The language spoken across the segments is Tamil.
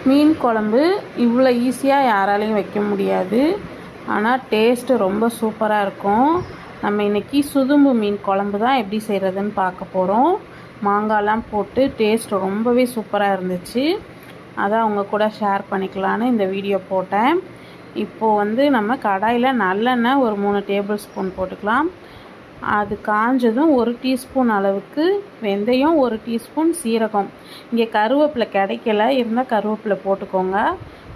மீன் குழம்பு இவ்வளோ ஈஸியாக யாராலையும் வைக்க முடியாது. ஆனால் டேஸ்ட்டு ரொம்ப சூப்பராக இருக்கும். நம்ம இன்றைக்கி சுதும்பு மீன் குழம்பு தான் எப்படி செய்கிறதுன்னு பார்க்க போகிறோம். மாங்காய்லாம் போட்டு டேஸ்ட் ரொம்பவே சூப்பராக இருந்துச்சு. அதான் அவங்க கூட ஷேர் பண்ணிக்கலான்னு இந்த வீடியோ போட்டேன். இப்போது நம்ம கடாயில் நல்லெண்ணெய் ஒரு 3 டேபிள் ஸ்பூன் போட்டுக்கலாம். அது காஞ்சதும் 1 டீஸ்பூன் அளவுக்கு வெந்தயம், 1 டீஸ்பூன் சீரகம். இங்கே கருவேப்பிலை கிடைக்கல, இருந்தால் கருவேப்பிலை போட்டுக்கோங்க.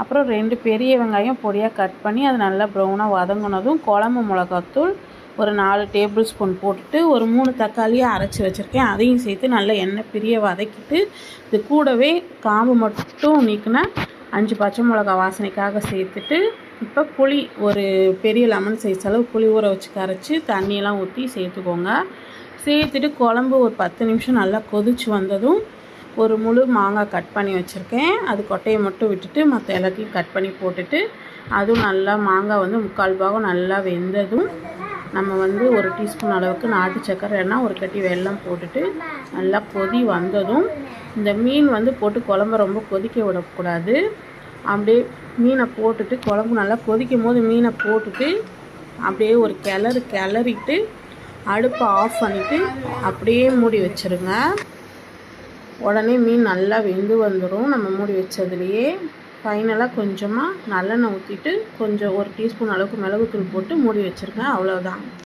அப்புறம் 2 பெரிய வெங்காயம் பொடியாக கட் பண்ணி அது நல்லா ப்ரௌனாக வதங்கினதும் குழம்பு மிளகாத்தூள் ஒரு 4 டேபிள் ஸ்பூன் போட்டுட்டு ஒரு 3 தக்காளியை அரைச்சி வச்சுருக்கேன், அதையும் சேர்த்து நல்லா எண்ணெய் பிரிய வதக்கிட்டு இது கூடவே காம்பு மட்டும் நீக்கினா 5 பச்சை மிளகா வாசனைக்காக சேர்த்துட்டு இப்போ புளி ஒரு பெரிய லெமன் சைஸ் அளவு புளி ஊற வச்சு கரைச்சி தண்ணியெல்லாம் ஊற்றி சேர்த்துக்கோங்க. சேர்த்துட்டு குழம்பு ஒரு 10 நிமிஷம் நல்லா கொதித்து வந்ததும் ஒரு முழு மாங்காய் கட் பண்ணி வச்சுருக்கேன், அது கொட்டையை மட்டும் விட்டுட்டு மற்ற எல்லாத்தையும் கட் பண்ணி போட்டுட்டு அதுவும் நல்லா மாங்காய் 3/4 பாகம் நல்லா வெந்ததும் நம்ம 1 டீஸ்பூன் அளவுக்கு நாட்டு சக்கரை இல்லைன்னா ஒரு கட்டி வெல்லம் போட்டுட்டு நல்லா கொதி வந்ததும் இந்த மீன் போட்டு குழம்ப ரொம்ப கொதிக்க விடக்கூடாது. அப்படியே மீனை போட்டுட்டு குழம்பு நல்லா கொதிக்கும் போது மீனை போட்டுட்டு அப்படியே ஒரு கிளறிட்டு அடுப்பை ஆஃப் பண்ணிவிட்டு அப்படியே மூடி வச்சுருங்க. உடனே மீன் நல்லா வெந்து வந்துடும். நம்ம மூடி வச்சதுலேயே ஃபைனலாக கொஞ்சமாக நல்லெண்ணெய் ஊற்றிட்டு கொஞ்சம் 1 டீஸ்பூன் அளவுக்கு மிளகுத்தூள் போட்டு மூடி வச்சுருங்க. அவ்வளோதான்.